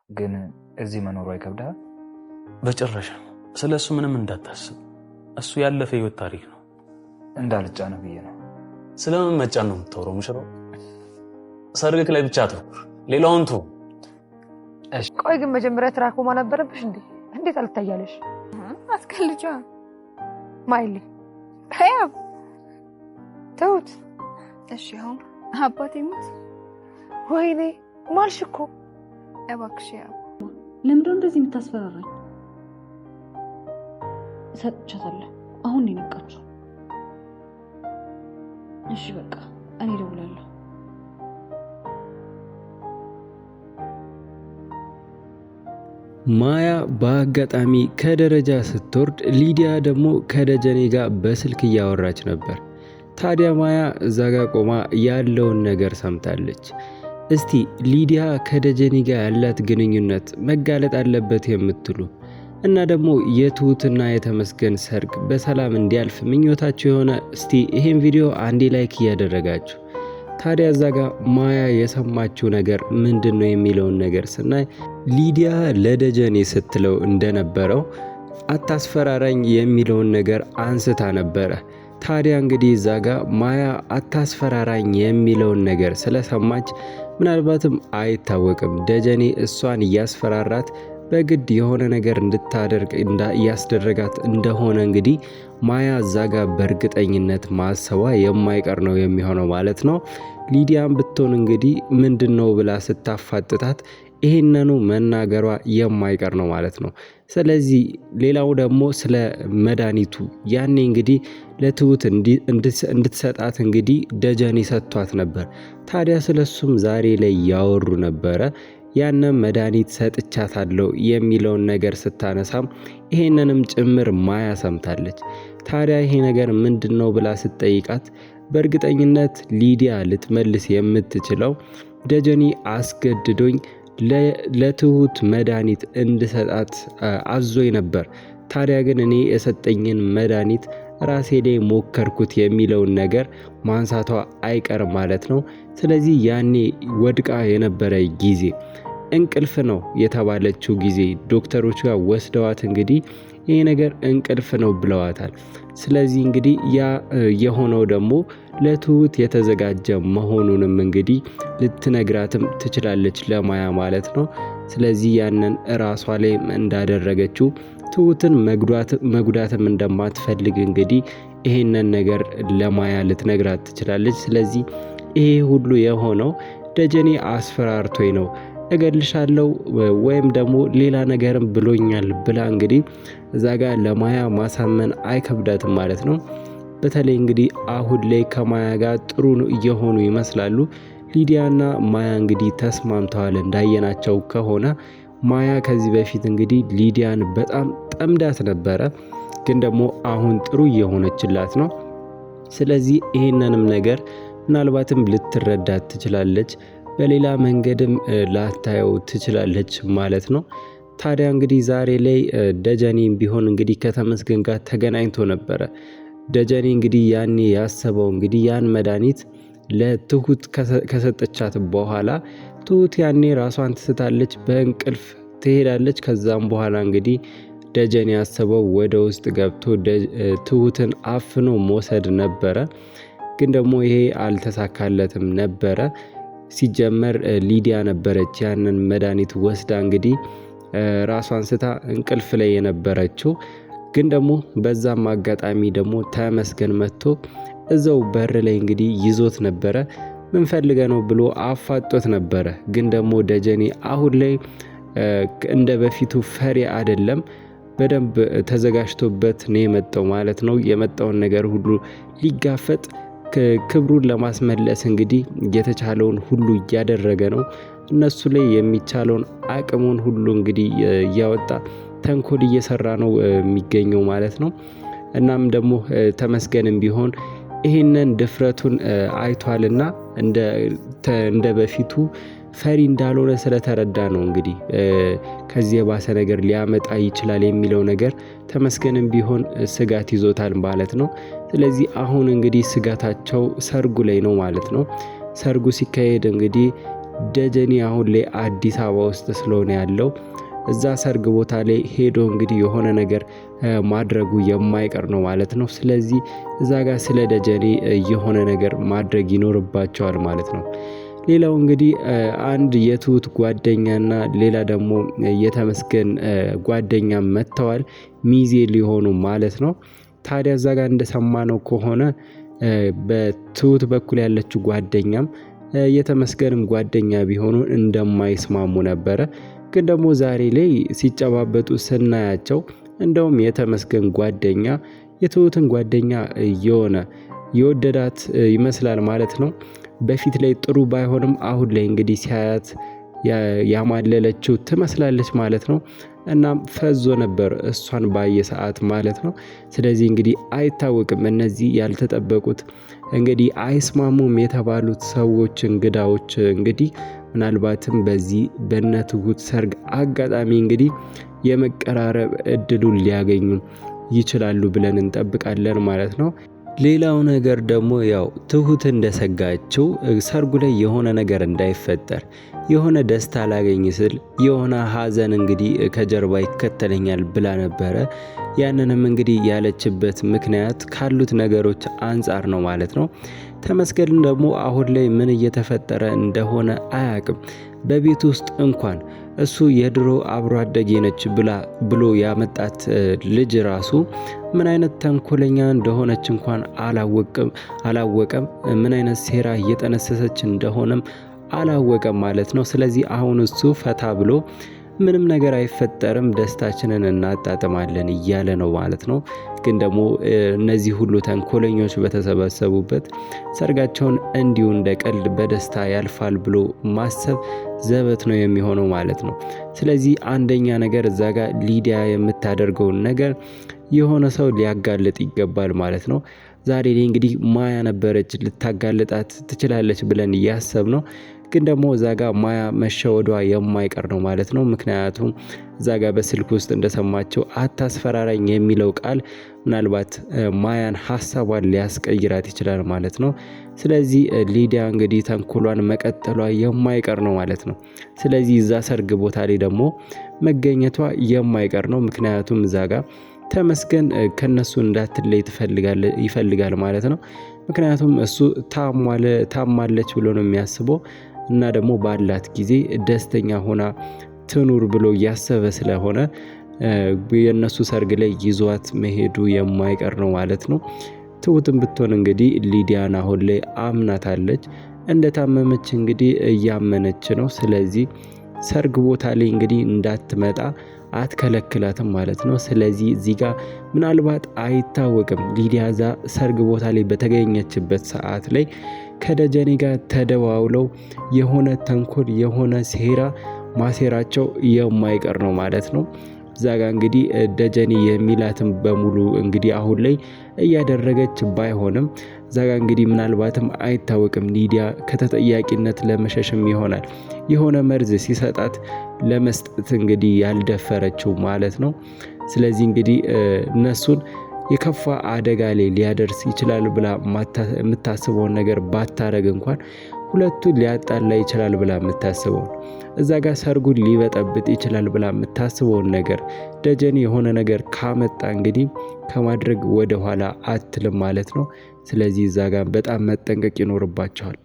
ግን እዚህ መኖሩ አይከብዳል? በጭራሽ። ስለሱ ምንም እንዳታስብ። እሱ ያለፈ ህይወት ታሪክ ነው። እንዳልጫነ ብዬ ነው። ስለምን መጫን ነው የምታወራው? ሙሽራው ሰርግክ ላይ ብቻ አትኩር፣ ሌላውን ተው። እሺ ቆይ ግን መጀመሪያ ትራኮማ ነበረብሽ እንዴ? እንዴት አልታያለሽ? አስከልጃ ማይሊ ታያብ ተውት። እሺ አሁን አባቴ ሞት። ወይኔ ማልሽ እኮ። እባክሽ ያው ለምንድነው እንደዚህ የምታስፈራራኝ? ሰጥቻታለሁ። አሁን ነው የነቃችው። እሺ በቃ እኔ እደውላለሁ። ማያ በአጋጣሚ ከደረጃ ስትወርድ ሊዲያ ደግሞ ከደጀኔ ጋር በስልክ እያወራች ነበር። ታዲያ ማያ እዛ ጋ ቆማ ያለውን ነገር ሰምታለች። እስቲ ሊዲያ ከደጀኔ ጋር ያላት ግንኙነት መጋለጥ አለበት የምትሉ እና ደግሞ የትሁትና የተመስገን ሰርግ በሰላም እንዲያልፍ ምኞታችሁ የሆነ እስቲ ይሄን ቪዲዮ አንዴ ላይክ እያደረጋችሁ። ታዲያ እዛ ጋር ማያ የሰማችው ነገር ምንድነው የሚለውን ነገር ስናይ ሊዲያ ለደጀኔ ስትለው እንደነበረው አታስፈራራኝ የሚለውን ነገር አንስታ ነበረ። ታዲያ እንግዲህ እዛ ጋር ማያ አታስፈራራኝ የሚለውን ነገር ስለሰማች ምናልባትም አይታወቅም ደጀኔ እሷን እያስፈራራት በግድ የሆነ ነገር እንድታደርግ እያስደረጋት እንደሆነ እንግዲህ ማያ እዛ ጋር በእርግጠኝነት ማሰቧ የማይቀር ነው የሚሆነው ማለት ነው። ሊዲያም ብትሆን እንግዲህ ምንድነው ብላ ስታፋጥጣት ይሄንኑ መናገሯ የማይቀር ነው ማለት ነው። ስለዚህ ሌላው ደግሞ ስለ መድኃኒቱ ያኔ እንግዲህ ለትሁት እንድትሰጣት እንግዲህ ደጀኔ ሰጥቷት ነበር። ታዲያ ስለሱም ዛሬ ላይ ያወሩ ነበረ። ያንን መድኃኒት ሰጥቻታለሁ የሚለውን ነገር ስታነሳም ይሄንንም ጭምር ማያ ሰምታለች። ታዲያ ይሄ ነገር ምንድነው ብላ ስትጠይቃት በእርግጠኝነት ሊዲያ ልትመልስ የምትችለው ደጀኔ አስገድዶኝ ለትሁት መድኃኒት እንድሰጣት አዞኝ ነበር። ታዲያ ግን እኔ የሰጠኝን መድኃኒት ራሴ ላይ ሞከርኩት የሚለውን ነገር ማንሳቷ አይቀርም ማለት ነው። ስለዚህ ያኔ ወድቃ የነበረ ጊዜ እንቅልፍ ነው የተባለችው ጊዜ ዶክተሮች ጋር ወስደዋት እንግዲህ ይሄ ነገር እንቅልፍ ነው ብለዋታል። ስለዚህ እንግዲህ ያ የሆነው ደግሞ ለትሁት የተዘጋጀ መሆኑንም እንግዲህ ልትነግራትም ትችላለች ለማያ ማለት ነው። ስለዚህ ያንን ራሷ ላይ እንዳደረገችው ትሁትን መጉዳትም እንደማትፈልግ እንግዲህ ይሄንን ነገር ለማያ ልትነግራት ትችላለች። ስለዚህ ይሄ ሁሉ የሆነው ደጀኔ አስፈራርቶኝ ነው እገልሻለሁ ወይም ደግሞ ሌላ ነገርም ብሎኛል ብላ እንግዲህ እዛ ጋር ለማያ ማሳመን አይከብዳትም ማለት ነው። በተለይ እንግዲህ አሁን ላይ ከማያ ጋር ጥሩ እየሆኑ ይመስላሉ። ሊዲያና ማያ እንግዲህ ተስማምተዋል እንዳየናቸው ከሆነ። ማያ ከዚህ በፊት እንግዲህ ሊዲያን በጣም ጠምዳት ነበረ፣ ግን ደግሞ አሁን ጥሩ እየሆነችላት ነው። ስለዚህ ይሄንንም ነገር ምናልባትም ልትረዳት ትችላለች፣ በሌላ መንገድም ላታየው ትችላለች ማለት ነው። ታዲያ እንግዲህ ዛሬ ላይ ደጀኔም ቢሆን እንግዲህ ከተመስገን ጋር ተገናኝቶ ነበረ። ደጀኔ እንግዲህ ያኔ ያሰበው እንግዲህ ያን መድኃኒት ለትሁት ከሰጠቻት በኋላ ትሁት ያኔ ራሷን ትስታለች፣ በእንቅልፍ ትሄዳለች። ከዛም በኋላ እንግዲህ ደጀኔ ያሰበው ወደ ውስጥ ገብቶ ትሁትን አፍኖ መውሰድ ነበረ። ግን ደግሞ ይሄ አልተሳካለትም ነበረ። ሲጀመር ሊዲያ ነበረች ያንን መድኃኒት ወስዳ እንግዲህ ራሷን ስታ እንቅልፍ ላይ የነበረችው። ግን ደግሞ በዛም አጋጣሚ ደግሞ ተመስገን መጥቶ እዛው በር ላይ እንግዲህ ይዞት ነበረ። ምን ፈልገ ነው ብሎ አፋጦት ነበረ። ግን ደግሞ ደጀኔ አሁን ላይ እንደ በፊቱ ፈሪ አይደለም፣ በደንብ ተዘጋጅቶበት ነው የመጣው ማለት ነው። የመጣውን ነገር ሁሉ ሊጋፈጥ ክብሩን ለማስመለስ እንግዲህ የተቻለውን ሁሉ እያደረገ ነው። እነሱ ላይ የሚቻለውን አቅሙን ሁሉ እንግዲህ እያወጣ ተንኮል እየሰራ ነው የሚገኘው ማለት ነው። እናም ደግሞ ተመስገንም ቢሆን ይሄንን ድፍረቱን አይቷልና እንደ በፊቱ ፈሪ እንዳልሆነ ስለተረዳ ነው እንግዲህ ከዚህ የባሰ ነገር ሊያመጣ ይችላል የሚለው ነገር ተመስገንም ቢሆን ስጋት ይዞታል ማለት ነው። ስለዚህ አሁን እንግዲህ ስጋታቸው ሰርጉ ላይ ነው ማለት ነው። ሰርጉ ሲካሄድ እንግዲህ ደጀኔ አሁን ላይ አዲስ አበባ ውስጥ ስለሆነ ያለው እዛ ሰርግ ቦታ ላይ ሄዶ እንግዲህ የሆነ ነገር ማድረጉ የማይቀር ነው ማለት ነው። ስለዚህ እዛ ጋር ስለ ደጀኔ የሆነ ነገር ማድረግ ይኖርባቸዋል ማለት ነው። ሌላው እንግዲህ አንድ የትሁት ጓደኛና ሌላ ደግሞ የተመስገን ጓደኛ መጥተዋል ሚዜ ሊሆኑ ማለት ነው። ታዲያ እዛ ጋር እንደሰማነው ከሆነ በትሁት በኩል ያለችው ጓደኛም የተመስገንም ጓደኛ ቢሆኑ እንደማይስማሙ ነበረ። ግን ደግሞ ዛሬ ላይ ሲጨባበጡ ስናያቸው እንደውም የተመስገን ጓደኛ የትሁትን ጓደኛ የወደዳት ይመስላል ማለት ነው። በፊት ላይ ጥሩ ባይሆንም አሁን ላይ እንግዲህ ሲያያት ያማለለችው ትመስላለች ማለት ነው። እናም ፈዞ ነበር እሷን ባየ ሰዓት ማለት ነው። ስለዚህ እንግዲህ አይታወቅም እነዚህ ያልተጠበቁት እንግዲህ አይስማሙም የተባሉት ሰዎች እንግዳዎች እንግዲህ ምናልባትም በዚህ በነትሁት ሰርግ አጋጣሚ እንግዲህ የመቀራረብ እድሉን ሊያገኙ ይችላሉ ብለን እንጠብቃለን ማለት ነው። ሌላው ነገር ደግሞ ያው ትሁት እንደሰጋችው ሰርጉ ላይ የሆነ ነገር እንዳይፈጠር የሆነ ደስታ ላገኝ ስል የሆነ ሀዘን እንግዲህ ከጀርባ ይከተለኛል ብላ ነበረ። ያንንም እንግዲህ ያለችበት ምክንያት ካሉት ነገሮች አንጻር ነው ማለት ነው። ተመስገን ደግሞ አሁን ላይ ምን እየተፈጠረ እንደሆነ አያቅም። በቤት ውስጥ እንኳን እሱ የድሮ አብሮ አደጌ ነች ብሎ ያመጣት ልጅ ራሱ ምን አይነት ተንኮለኛ እንደሆነች እንኳን አላወቀም። ምን አይነት ሴራ እየጠነሰሰች እንደሆነም አላወቀም ማለት ነው። ስለዚህ አሁን እሱ ፈታ ብሎ ምንም ነገር አይፈጠርም ደስታችንን እናጣጥማለን እያለ ነው ማለት ነው። ግን ደግሞ እነዚህ ሁሉ ተንኮለኞች በተሰበሰቡበት ሰርጋቸውን እንዲሁ እንደ ቀልድ በደስታ ያልፋል ብሎ ማሰብ ዘበት ነው የሚሆነው ማለት ነው። ስለዚህ አንደኛ ነገር እዛ ጋር ሊዲያ የምታደርገውን ነገር የሆነ ሰው ሊያጋልጥ ይገባል ማለት ነው። ዛሬ ላይ እንግዲህ ማያ ነበረች ልታጋልጣት ትችላለች ብለን እያሰብነው ግን ደግሞ እዛ ጋር ማያ መሸወዷ የማይቀር ነው ማለት ነው። ምክንያቱም እዛ ጋር በስልክ ውስጥ እንደሰማቸው አታስፈራራኝ የሚለው ቃል ምናልባት ማያን ሀሳቧን ሊያስቀይራት ይችላል ማለት ነው። ስለዚህ ሊዲያ እንግዲህ ተንኮሏን መቀጠሏ የማይቀር ነው ማለት ነው። ስለዚህ እዛ ሰርግ ቦታ ላይ ደግሞ መገኘቷ የማይቀር ነው። ምክንያቱም እዛ ጋር ተመስገን ከነሱ እንዳትለይ ይፈልጋል ማለት ነው። ምክንያቱም እሱ ታማለች ብሎ ነው የሚያስበው እና ደግሞ ባላት ጊዜ ደስተኛ ሆና ትኑር ብሎ እያሰበ ስለሆነ የነሱ ሰርግ ላይ ይዟት መሄዱ የማይቀር ነው ማለት ነው። ትሁትም ብትሆን እንግዲህ ሊዲያን አሁን ላይ አምናታለች። እንደታመመች እንግዲህ እያመነች ነው። ስለዚህ ሰርግ ቦታ ላይ እንግዲህ እንዳትመጣ አትከለክላትም ማለት ነው። ስለዚህ እዚህ ጋር ምናልባት አይታወቅም ሊዲያ ዛ ሰርግ ቦታ ላይ በተገኘችበት ሰዓት ላይ ከደጀኔ ጋር ተደዋውለው የሆነ ተንኮል የሆነ ሴራ ማሴራቸው የማይቀር ነው ማለት ነው። እዛ ጋር እንግዲህ ደጀኔ የሚላትን በሙሉ እንግዲህ አሁን ላይ እያደረገች ባይሆንም እዛ ጋር እንግዲህ ምናልባትም አይታወቅም ሊዲያ ከተጠያቂነት ለመሸሽም ይሆናል የሆነ መርዝ ሲሰጣት ለመስጠት እንግዲህ ያልደፈረችው ማለት ነው። ስለዚህ እንግዲህ እነሱን የከፋ አደጋ ላይ ሊያደርስ ይችላል ብላ የምታስበውን ነገር ባታረግ እንኳን ሁለቱን ሊያጣላ ይችላል ብላ የምታስበውን እዛ ጋር ሰርጉን ሊበጠብጥ ይችላል ብላ የምታስበውን ነገር ደጀኔ የሆነ ነገር ካመጣ እንግዲህ ከማድረግ ወደ ኋላ አትልም ማለት ነው። ስለዚህ እዛ ጋር በጣም መጠንቀቅ ይኖርባቸዋል።